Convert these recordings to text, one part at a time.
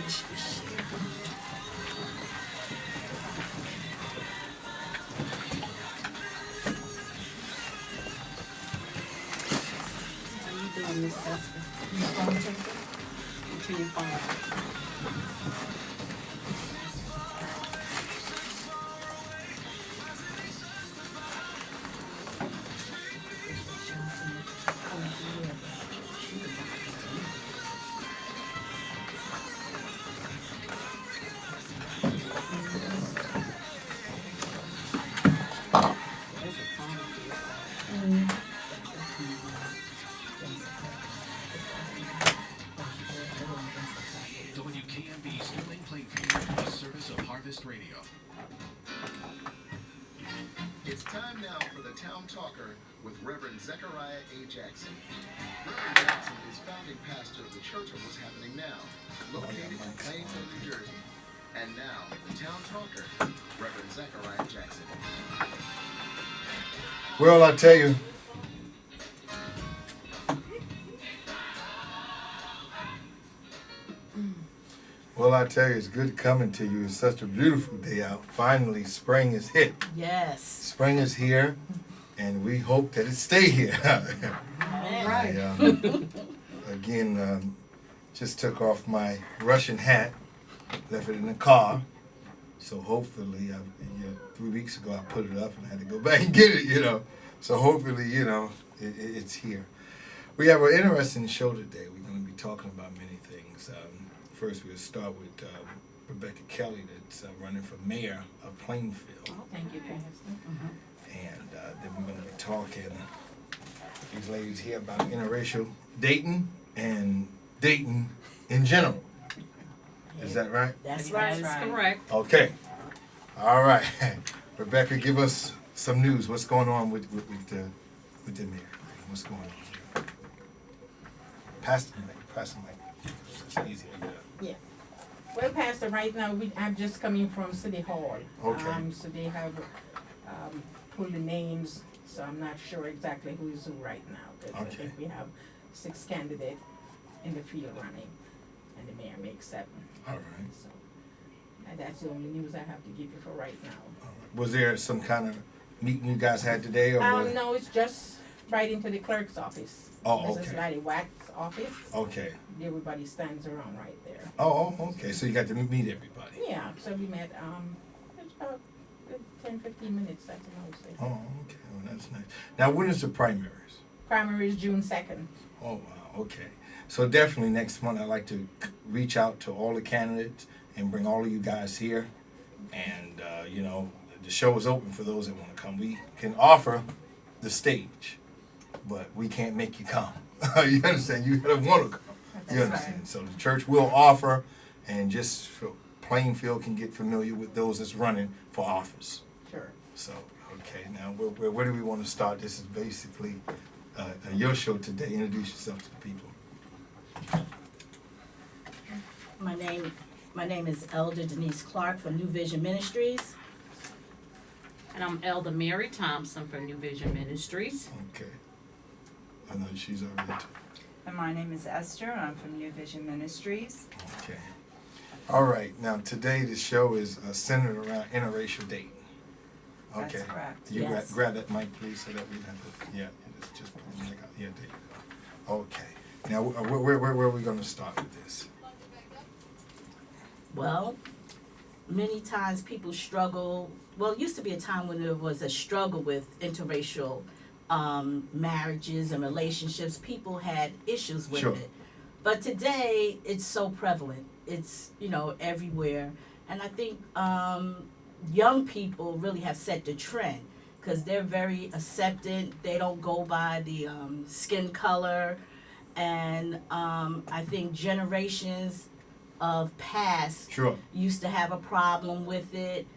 How you doing, Miss Esther? You phone taker? To your phone. WKMB's Sterling Plainfield, a service of Harvest Radio. It's time now for the Town Talker with Reverend Zechariah A. Jackson. Reverend Jackson is founding pastor of the Church of What's Happening Now, located in Plainfield, New Jersey. And now, the Town Talker, Reverend Zechariah Jackson. Well, I tell you, it's good coming to you. It's such a beautiful day out. Finally, spring is hit. Yes. Spring is here, and we hope that it stay here. Right. Again, just took off my Russian hat, left it in the car. So hopefully, 3 weeks ago I put it up and I had to go back and get it, So hopefully, it's here. We have an interesting show today. We're going to be talking about many things. First, we'll start with Rebecca Kelly, that's running for mayor of Plainfield. Oh, thank you, Pastor. And then we're going to be talking to these ladies here about interracial dating and dating in general. Is that right? That's right. That's correct. Okay. All right. Rebecca, give us some news. What's going on with the mayor? What's going on here? Pass the mic. It's easier. Yeah. Well, Pastor, right now I'm just coming from City Hall. Okay. So they have pulled the names, so I'm not sure exactly who is who right now. But I think we have 6 candidates in the field running, and the mayor makes 7. All right. So and that's the only news I have to give you for right now. All right. Was there some kind of meeting you guys had today, or No, it's just right into the clerk's office. Oh, Mrs. okay. Lottie Watt's office. Okay. Everybody stands around right there. Oh, okay. So you got to meet everybody. Yeah, so we met, it's about 10-15 minutes, that's what I would say. Oh, okay. Well, that's nice. Now, when is the primaries? Primary is June 2nd. Oh, wow. Okay. So definitely next month, I'd like to reach out to all the candidates and bring all of you guys here. And, the show is open for those that want to come. We can offer the stage, but we can't make you come. You understand? You gotta want to come. You understand? Right. So the church will offer, and just for Plainfield can get familiar with those that's running for office. Sure. So, okay, now where do we want to start? This is basically your show today. Introduce yourself to the people. My name is Elder Denise Clark from New Vision Ministries. And I'm Elder Mary Thompson from New Vision Ministries. Okay. I know she's already. And my name is Esther, and I'm from New Vision Ministries. Okay. All right. Now today the show is centered around interracial dating. Okay. That's correct. You Yes. grab that mic, please, so that we have to. Yeah. Just pull the mic out. Yeah. There you go. Okay. Now where are we going to start with this? Well, many times people struggle. Well, it used to be a time when there was a struggle with interracial marriages and relationships. People had issues with Sure. it. But today, it's so prevalent. It's, everywhere. And I think young people really have set the trend because they're very acceptant. They don't go by the skin color. And I think generations of past Sure. used to have a problem with it.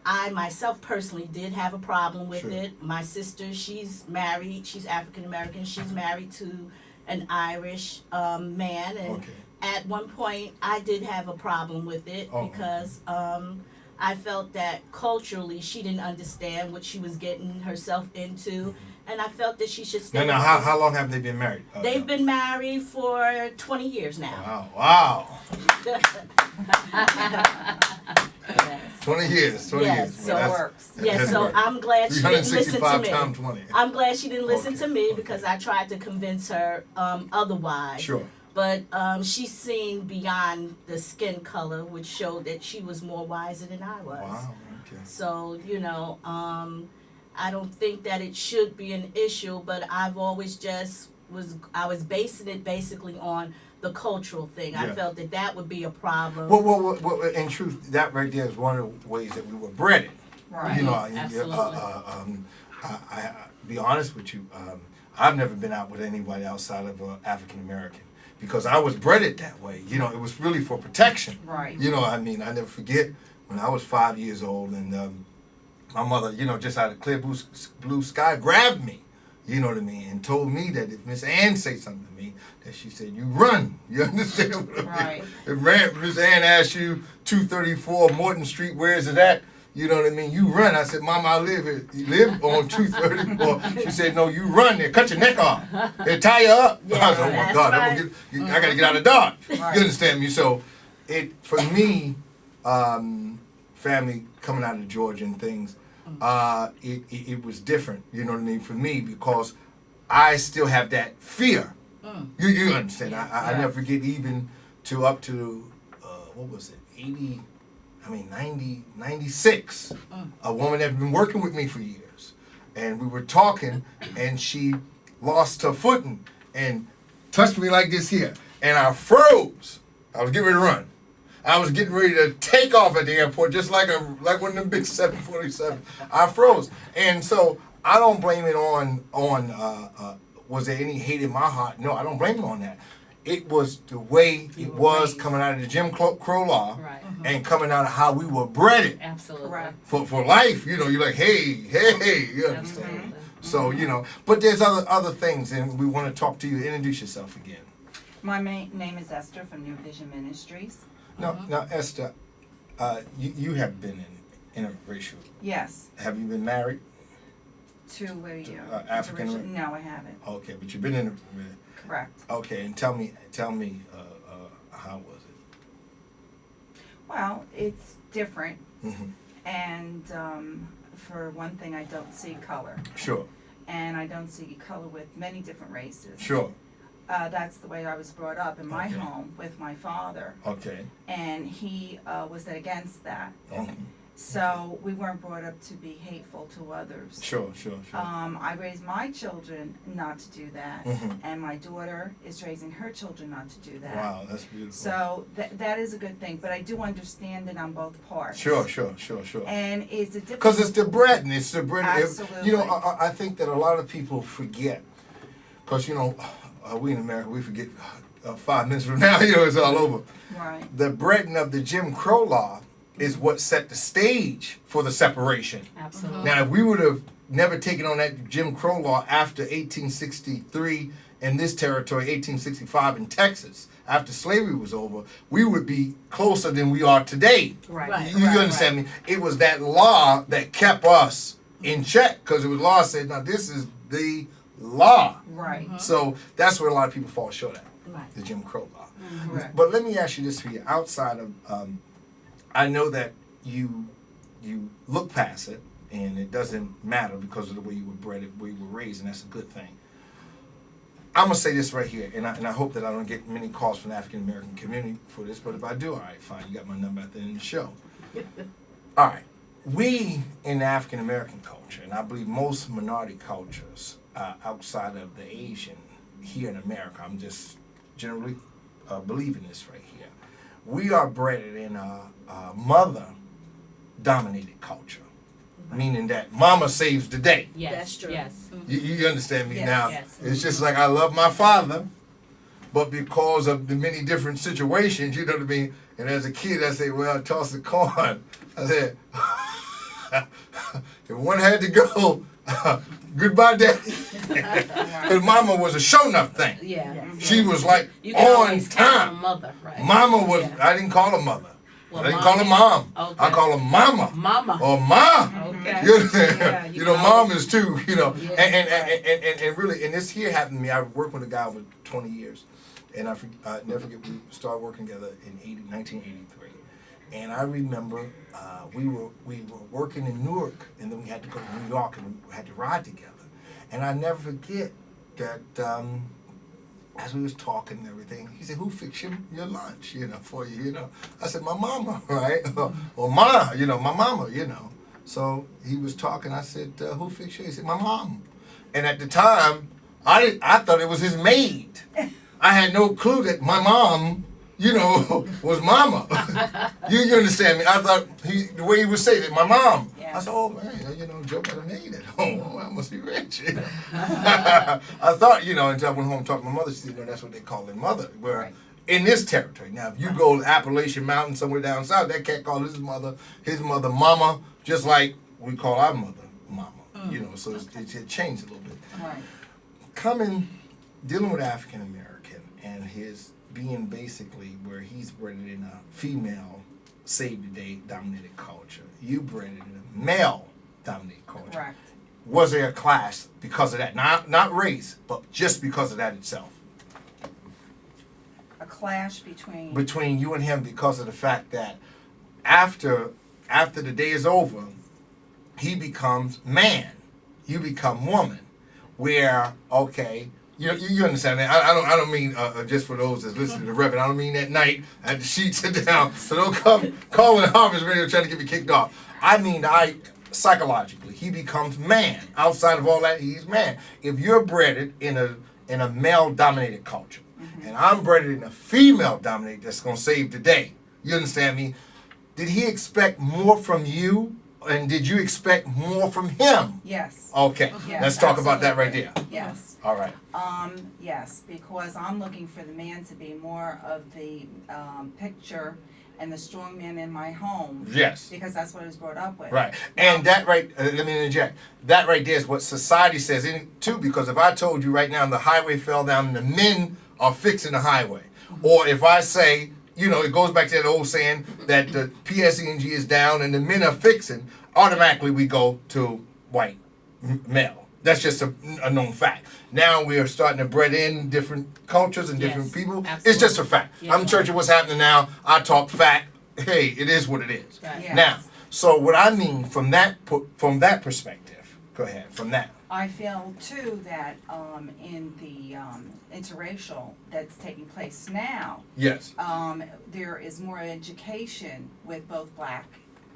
I myself personally did have a problem with Sure. it. My sister, she's married. She's African American. She's married to an Irish man, and Okay. at one point I did have a problem with it Oh. because I felt that culturally she didn't understand what she was getting herself into, and I felt that she should stay. Now, how long have they been married? They've been married for 20 years now. Wow. Yes. 20 years. 20 Yes, years. so It That's- works. Yeah, that's so right. I'm glad she didn't listen to 365 me. times 20. I'm glad she didn't listen Okay, to me okay. because I tried to convince her otherwise. Sure. But she's seen beyond the skin color, which showed that she was more wiser than I was. Wow. Okay. So, I don't think that it should be an issue, but I've always I was basing it basically on the cultural thing. I Yeah. felt that would be a problem. Well, in truth, that right there is one of the ways that we were bred. Right. You know, Absolutely. I be honest with you, I've never been out with anybody outside of African American because I was bred it that way. You know, it was really for protection. Right. You know, I mean, I never forget when I was 5 years old and my mother, just out of clear blue sky, grabbed me. You know what I mean? And told me that if Miss Ann say something to me, that she said, you run. You understand what I mean? Right. If Miss Ann asked you 234 Morton Street, where is it at? You know what I mean? You run. I said, Mama, I live here. You live on 234. She said, no, you run there. Cut your neck off. They tie you up. Yes, I said, oh my that's God, right. I got to get out of Dodge. Right. You understand me? So for me, family coming out of Georgia and things, it was different, you know what I mean, for me because I still have that fear. You understand? I never forget even up to what was it, 96. A woman that had been working with me for years, and we were talking, and she lost her footing and touched me like this here, and I froze. I was getting ready to run. I was getting ready to take off at the airport, just like one of them big 747. I froze, and so I don't blame it on was there any hate in my heart? No, I don't blame it on that. It was the way it was coming out of the Jim Crow law, Right. and coming out of how we were bred it Absolutely. Correct. for life. You know, you're like, hey, you understand? Absolutely. So but there's other things, and we want to talk to you. Introduce yourself again. My name is Esther from New Vision Ministries. Now, Esther, you have been in interracial. Yes. Have you been married? To where you? African- Interracial- No, I haven't. Okay, but you've been in. Correct. Okay, and tell me, how was Well, it's different, it? Mm-hmm. and for one thing, I don't see color, Sure, and I don't see color with many different races. sure. That's the way I was brought up in my Okay. home with my father, Okay. and he was against that. Okay. So we weren't brought up to be hateful to others. Sure. I raised my children not to do that, Mhm. and my daughter is raising her children not to do that. Wow, that's beautiful. So that is a good thing, but I do understand it on both parts. Sure. And it's a different. Because it's the bread, and it's the bread. Absolutely. I think that a lot of people forget. Because, we in America, we forget 5 minutes from now, it's all over. Right. The breading of the Jim Crow law is what set the stage for the separation. Absolutely. Now, if we would have never taken on that Jim Crow law after 1863 in this territory, 1865 in Texas, after slavery was over, we would be closer than we are today. Right. You understand me? It was that law that kept us in check because it was law said, now this is the law. Right. So that's where a lot of people fall short at, Right. the Jim Crow law. Correct. But let me ask you this here. Outside of, I know that you look past it, and it doesn't matter because of the way you were bred, where you were raised, and that's a good thing. I'm gonna say this right here, and I hope that I don't get many calls from the African American community for this. But if I do, all right, fine. You got my number at the end of the show. All right, we in the African American culture, and I believe most minority cultures outside of the Asian here in America, I'm just generally believing this right here. We are bred in a mother-dominated culture, meaning that mama saves the day. Yes. That's true. Yes. You understand me Yes, now? yes. It's just like I love my father, but because of the many different situations, you know what I mean? And as a kid, I say, well, toss the coin. I said, if one had to go, goodbye, daddy. Because mama was a show-enough thing. Yeah. She was like You can on always count on time. mother, right? Mama was, Yeah. I didn't call her mother. Well, I didn't call her mom. Okay. I call her mama. Mama. Or ma. Okay. You understand? Yeah, you know, call mom is too, Yeah. and really, and this here happened to me. I worked with a guy over 20 years, and I never forget, we started working together in 1983. And I remember we were working in Newark, and then we had to go to New York, and we had to ride together. And I never forget that as we was talking and everything, he said, "Who fixed your lunch, for you, I said, "My mama," right? Or Ma, my mama, So he was talking. I said, "Who fixed you?" He said, "My mom." And at the time, I thought it was his maid. I had no clue that my mom, was mama. you understand me? I thought the way he would say that, my mom. Yes. I said, "Oh man, Joe got a maid at home. Oh, I must be rich." I thought, until I went home and talked to my mother, she said, that's what they call their mother. Where Right. in this territory, now if you go to Appalachian Mountain somewhere down south, that cat call his mother mama, just like we call our mother mama. So it changed a little bit. Right. Dealing with African American and his being basically where he's bred in a female save the day dominated culture. You bred in a male dominated culture. Correct. Was there a clash because of that? Not race, but just because of that itself. A clash between. Between you and him because of the fact that after the day is over, he becomes man. You become woman. Where, okay, you understand that? I don't mean just for those that's listening to the Reverend. I don't mean that night at the sheets are down. So don't come calling Harvest Radio trying to get me kicked off. I mean, psychologically, he becomes man. Outside of all that, he's man. If you're bred in a male-dominated culture, and I'm bred in a female-dominated that's gonna save the day. You understand me? Did he expect more from you, and did you expect more from him? Yes. Okay, Yes, let's talk about that right absolutely. there. Yes. All right. Yes, because I'm looking for the man to be more of the picture and the strong man in my home. Yes. Because that's what I was brought up with. Right. And that right, let me interject. That right there is what society says too, because if I told you right now the highway fell down and the men are fixing the highway, or if I say, it goes back to that old saying that the PSENG is down and the men are fixing, automatically we go to white male. That's just a known fact. Now we are starting to bred in different cultures and different Yes, people. It's absolutely. just a fact. Yeah. I'm church of what's happening now. I talk fact. Hey, it is what it is. Right. Yes. Now, so what I mean from that perspective, go ahead, from that. I feel too that in the interracial that's taking place now, Yes. there is more education with both black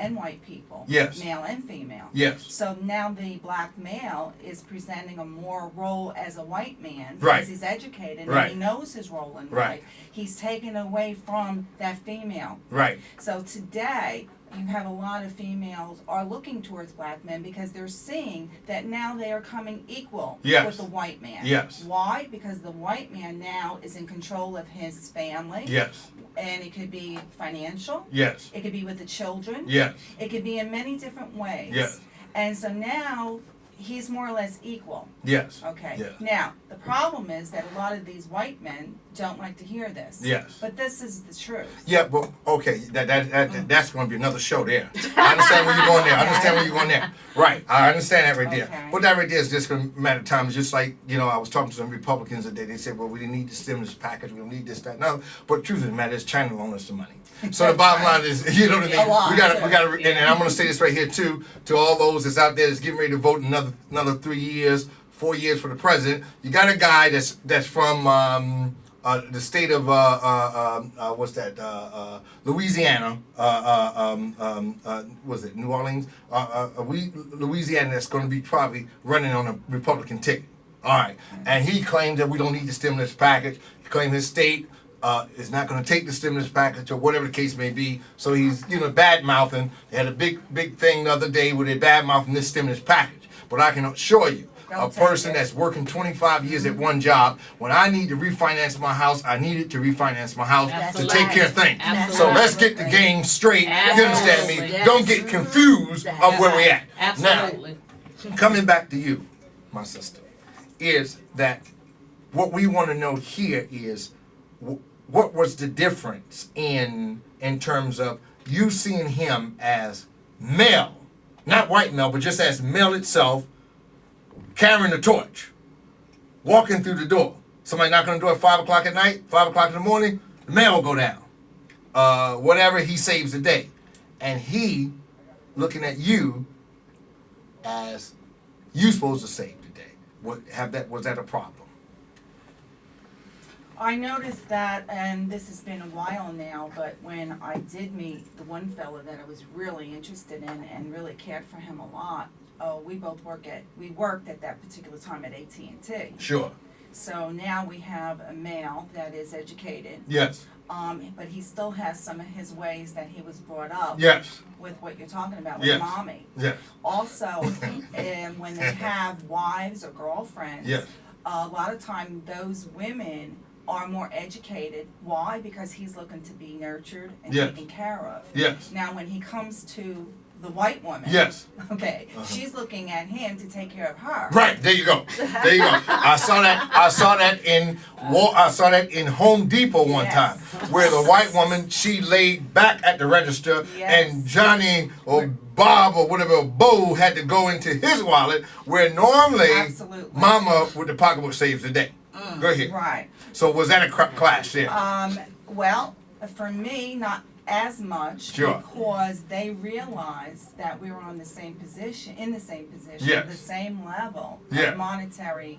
and white people, Yes. male and female. Yes. So now the black male is presenting a more role as a white man Right. because he's educated Right. and he knows his role in Right. life. He's taken away from that female. Right. So today, you have a lot of females are looking towards black men because they're seeing that now they are coming equal Yes. with the white man. Yes. Why? Because the white man now is in control of his family. Yes. And it could be financial. Yes. It could be with the children. Yes. It could be in many different ways. Yes. And so now he's more or less equal. Yes. Okay. Yes. Now, the problem is that a lot of these white men don't like to hear this. Yes. But this is the truth. Yeah, but okay, that's going to be another show there. I understand where you're going there. I understand where you're going there. Right, I understand that right there. Okay. But that right there is just going to matter of time. It's just like, I was talking to some Republicans today. They said, well, we didn't need the stimulus package. We don't need this, that, and other. But the truth of the matter is China loaned us the money. So the bottom line is, you know what I mean? A lot, we got to, too. and I'm going to say this right here too, to all those that's out there that's getting ready to vote another 3 years, 4 years for the president. You got a guy that's from the state of Louisiana. Was it New Orleans? Louisiana that's going to be probably running on a Republican ticket. All right, and he claimed that we don't need the stimulus package. He claimed his state is not going to take the stimulus package or whatever the case may be. So he's bad mouthing. They had a big thing the other day where they bad mouthing this stimulus package. But I can assure you, They'll a take person it. that's working 25 years at one job, when I need to refinance my house, I needed to refinance my house That's to right. take care of things. Absolutely. So let's get the game straight. You understand me? Absolutely. Don't get confused of where we're at. Absolutely. Now, coming back to you, my sister, is that what we want to know here is what was the difference in terms of you seeing him as male, not white male, but just as male itself, carrying the torch, walking through the door, Somebody knock on the door at 5 o'clock at night, 5 o'clock in the morning, the mail will go down. Whatever, he saves the day. And he looking at you as you supposed to save the day. Was that a problem? I noticed that, and this has been a while now, but when I did meet the one fella that I was really interested in and really cared for him a lot, we worked at that particular time at AT&T. Sure. So now we have a male that is educated, Yes. but he still has some of his ways that he was brought up Yes. with what you're talking about with Yes. mommy. Yes. Also, when they have wives or girlfriends, Yes. a lot of time those women are more educated. Why? Because he's looking to be nurtured and Yes. taken care of. Yes. Now, when he comes to the white woman, Yes. okay, she's looking at him to take care of her. Right. There you go. There you go. I saw that in Home Depot one Yes. time, where the white woman, she laid back at the register, Yes. and Johnny or Bob or whatever, Bo, had to go into his wallet, where normally Absolutely. Mama with the pocketbook saves the day. Go ahead. Right. So was that a clash there? Well, for me, not as much, Sure. because they realized that we were in the same position, Yes. the same level Yeah. of monetary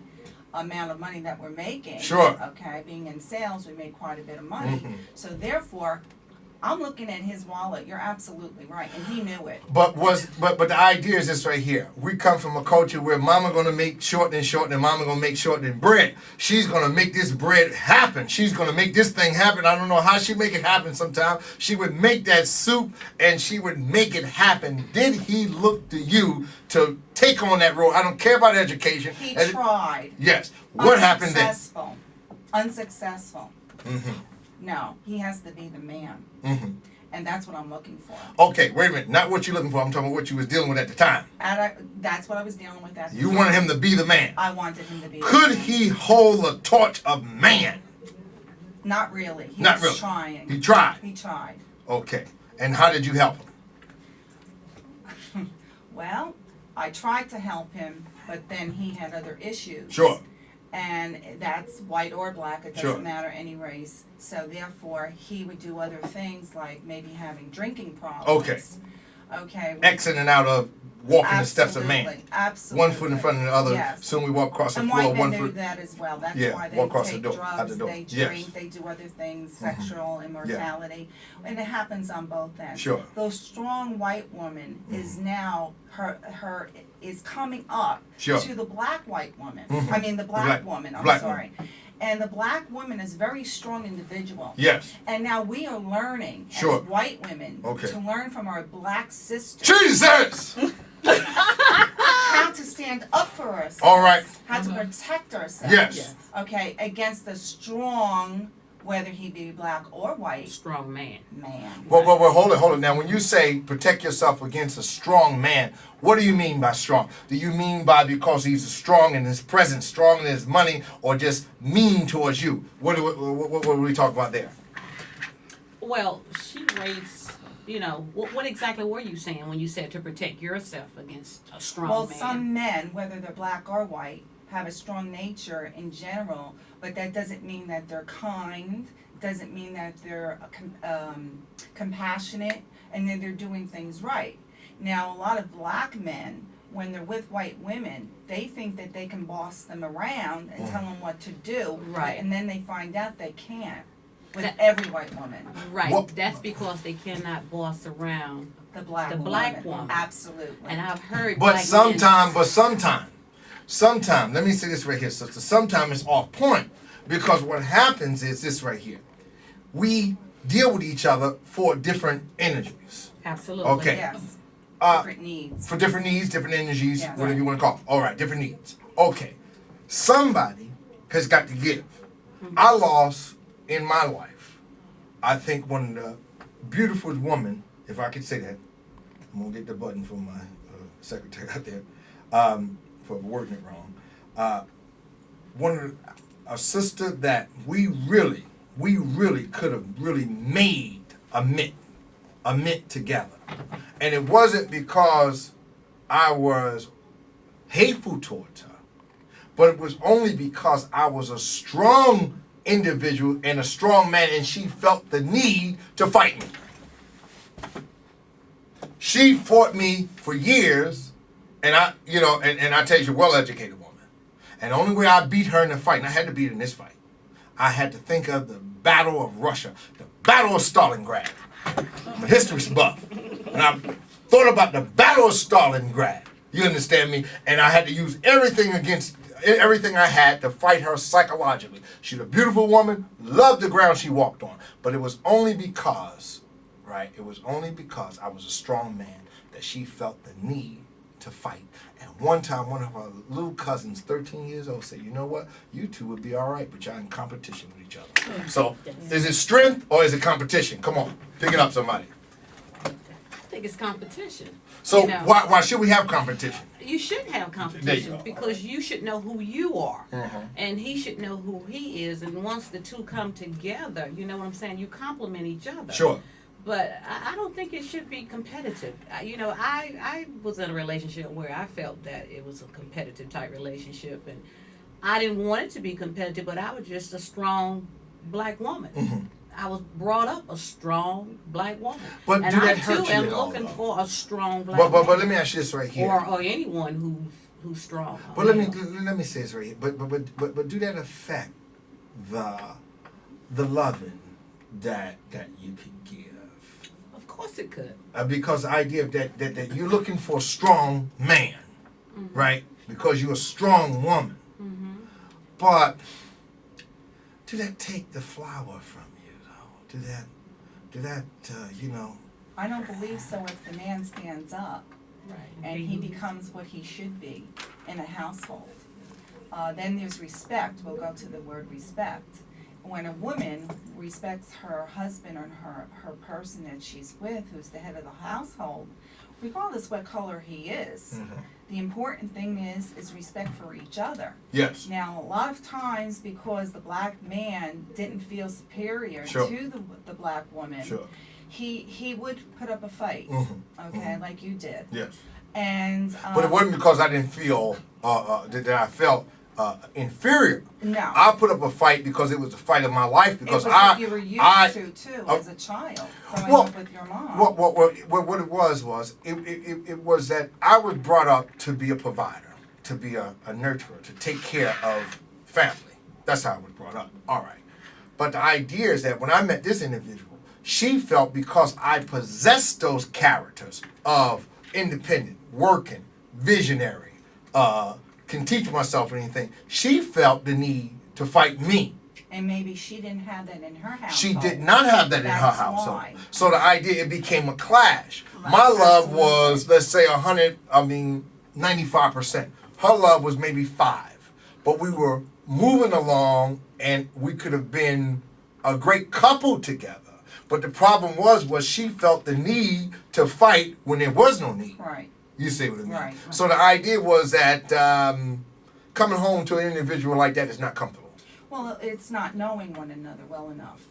amount of money that we're making. Sure. Okay, being in sales, we made quite a bit of money. Mhm. So therefore, I'm looking at his wallet. You're absolutely right, and he knew it. But the idea is this right here. We come from a culture where mama gonna make shortening, mama gonna make shortening bread. She's gonna make this bread happen. She's gonna make this thing happen. I don't know how she make it happen sometimes. She would make that soup and she would make it happen. Did he look to you to take on that role? I don't care about education. He tried. Yes. What happened then? Unsuccessful. Mm-hmm. No, he has to be the man. Mm-hmm. And that's what I'm looking for. Okay, wait a minute. Not what you're looking for. I'm talking about what you was dealing with at the time. That's what I was dealing with at the You time. wanted him to be the man. I wanted him to be Could the man. he hold the torch of man? Not really. He Not was really. trying. He tried. He tried. Okay. And how did you help him? Well, I tried to help him, but then he had other issues. Sure. And that's white or black, it Sure. doesn't matter any race. So therefore, he would do other things like maybe having drinking problems. Okay. Okay. Exiting out of walking the steps of man. Absolutely. One foot in front of the other. Yes. Soon we walk across the And floor. white men One do foot. that as well. That's Yeah, why they walk across the take door, out the drugs, door. they Yes. drink, they do other things, sexual immortality, and it happens on both ends. Sure. The strong white woman is now her is coming up Sure. to the black white woman. Mhm. I mean the black Black- woman. I'm black sorry. And the black woman is a very strong individual. Yes. And now we are learning Sure. as white women Okay. to learn from our black sisters Jesus! how to stand up for ourselves. All right. How to protect ourselves. Yes. Okay, against the strong, whether he be black or white, Strong man. man. Well, hold it. Now, when you say protect yourself against a strong man, what do you mean by strong? Do you mean by because he's strong in his presence, strong in his money, or just mean towards you? What are we talking about there? Well, she raised, what exactly were you saying when you said to protect yourself against a strong Well, man? some men, whether they're black or white, have a strong nature in general, but that doesn't mean that they're kind, doesn't mean that they're compassionate, and that they're doing things right. Now, a lot of black men, when they're with white women, they think that they can boss them around and tell them what to do, Right. and then they find out they can't with That- every white woman, Right. Well- That's because they cannot boss around. the black The woman. black woman. Absolutely. And I've heard But black sometime, let me say this right here, sister. Sometimes it's off point because what happens is this right here. We deal with each other for different energies. men, absolutely. Okay. Yes. Uh, Different needs. For different needs, different energies, Yes. whatever you want to call it. All right, different needs. Okay. Somebody has got to give. I lost in my life, I think, one of the beautiful women, if I could say that. I'm going to get the button from my secretary out there for wording it wrong. A sister that we really could have really made a mint together. And it wasn't because I was hateful towards her, but it was only because I was a strong individual and a strong man, and she felt the need to fight me. She fought me for years, and I tell you, she's a well-educated woman. And the only way I beat her in the fight, and I had to beat her in this fight, I had to think of the Battle of Russia, the Battle of Stalingrad. I'm a history buff. And I thought about the Battle of Stalingrad. You understand me? And I had to use everything I had to fight her psychologically. She's a beautiful woman, loved the ground she walked on. But it was only because, right? It was only because I was a strong man that she felt the need to fight. And one time, one of her little cousins, 13 years old, said, you know what? You two would be all right, but y'all in competition with each other. So, is it strength or is it competition? Come on, pick it up, somebody. I think it's competition. So, You know. why should we have competition? You should have competition go. because you should know who you are, Mhm. and he should know who he is. And once the two come together, you know what I'm saying. You complement each other. Sure. But I don't think it should be competitive. I was in a relationship where I felt that it was a competitive type relationship, and I didn't want it to be competitive. But I was just a strong black woman. Mhm. I was brought up a strong black woman, But and do I that hurt too you am at all, looking though? for a strong black But woman. let me ask you this right here. or anyone who's strong. But let me say this right here. But do that affect the loving that you can give? Of course it could. Because the idea of that you're looking for a strong man, right? Because you're a strong woman. But do that take the flower from you, though? Do that I don't believe so if the man stands up Right. and he becomes what he should be in a household. Then there's respect. We'll go to the word respect. When a woman respects her husband or her person that she's with, who's the head of the household, regardless what color he is, the important thing is respect for each other. Yes. Now, a lot of times, because the black man didn't feel superior Sure. to the black woman, Sure. he would put up a fight, okay, like you did. Yes. And But it wasn't because I didn't feel that I felt inferior. no, I put up a fight because it was the fight of my life. it Because was what you were used to too uh, as a child growing well, up with your mom. What it was it was that I was brought up to be a provider, to be a nurturer, to take care of family. That's how I was brought up. All right. But the idea is that when I met this individual, she felt because I possessed those characters of independent, working, visionary, can teach myself anything, she felt the need to fight me. And maybe she didn't have that in her household. She did not have that in her That's household. why. So the idea, it became a clash. Right, My love absolutely. was, let's say 95%. Her love was maybe 5. But we were moving along and we could have been a great couple together. But the problem was she felt the need to fight when there was no need. Right. You see what I mean? Right. So the idea was that coming home to an individual like that is not comfortable. Well, it's not knowing one another well enough.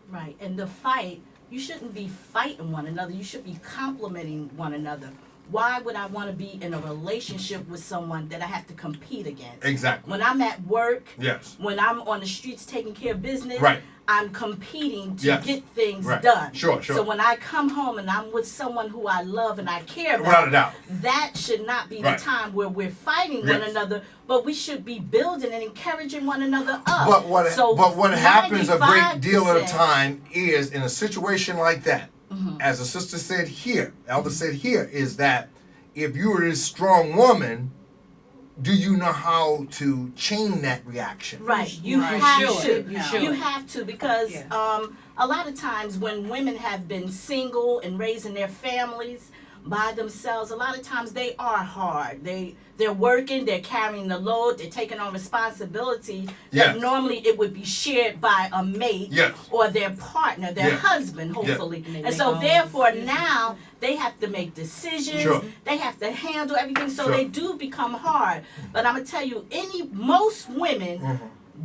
Right, and the fight, you shouldn't be fighting one another. You should be complimenting one another. Why would I want to be in a relationship with someone that I have to compete against? Exactly. When I'm at work, Yes. when I'm on the streets taking care of business, Right. I'm competing to Yes. get things Right. done. Sure. So when I come home and I'm with someone who I love and I care about, Without a doubt. that should not be Right. the time where we're fighting one Yes. another, but we should be building and encouraging one another up. But what happens a great deal of the 95% time is in a situation like that, as the sister said here, Elder said here, is that if you are this strong woman, do you know how to chain that reaction? Right, you Right. have You to. should. You should. You have to because Yeah. a lot of times when women have been single and raising their families by themselves, a lot of times they are hard. They're working, they're carrying the load, they're taking on responsibility Yes. that normally it would be shared by a mate Yes. or their partner, their Yes. husband, hopefully. And they And make so all the therefore decisions. now they have to make decisions. Sure. They have to handle everything, so Sure. they do become hard. But I'm gonna tell you, most women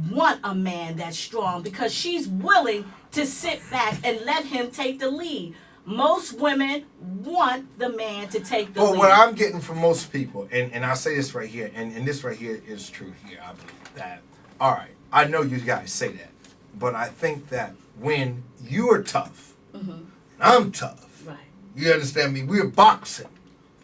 want a man that's strong because she's willing to sit back and let him take the lead. Most women want the man to take the But lead. what I'm getting from most people, and I'll say this right here, and this right here is true here, I believe that, all right, I know you guys say that, but I think that when you are tough, and I'm tough, Right. you understand me? We're boxing.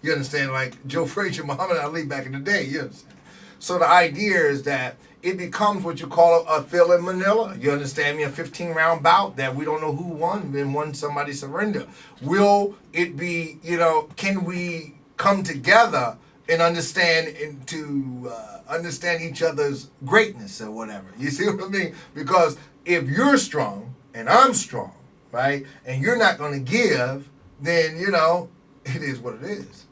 You understand? Like Joe Frazier, Muhammad Ali back in the day, you understand? So the idea is that it becomes what you call a Phil in Manila. You understand me? A 15-round bout that we don't know who won, then won somebody surrender. Will it be, can we come together and understand and to understand each other's greatness or whatever? You see what I mean? Because if you're strong and I'm strong, right, and you're not going to give, then, it is what it is.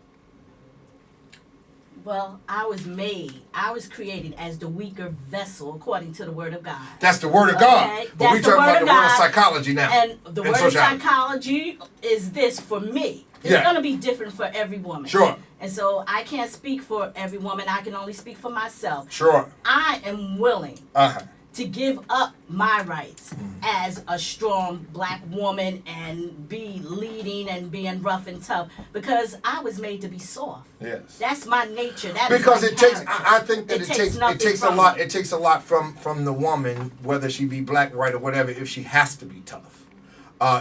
Well, I was created as the weaker vessel according to the word of God. That's the word of God. Okay, But we that's the talking word about of the word of God. psychology now. And the And word of sociology. psychology is this for me. It's Yeah. going to be different for every woman. Sure. And so I can't speak for every woman. I can only speak for myself. Sure. I am willing Uh-huh. to give up my rights Mm-hmm. as a strong black woman and be leading and being rough and tough because I was made to be soft. Yes. That's my nature. That is Because my it takes, character. I think that it takes nothing a from lot. me. It takes a lot from the woman, whether she be black, white, or whatever. If she has to be tough,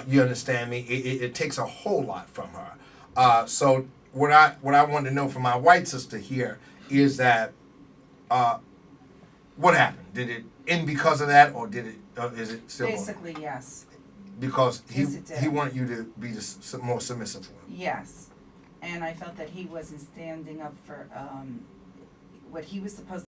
you understand me. It takes a whole lot from her. So what I wanted to know from my white sister here is that what happened? Did it end because of that, or did it? Is it still going? Basically, yes. Because Yes, it did. he wanted you to be more submissive for him. Yes. And I felt that he wasn't standing up for what he was supposed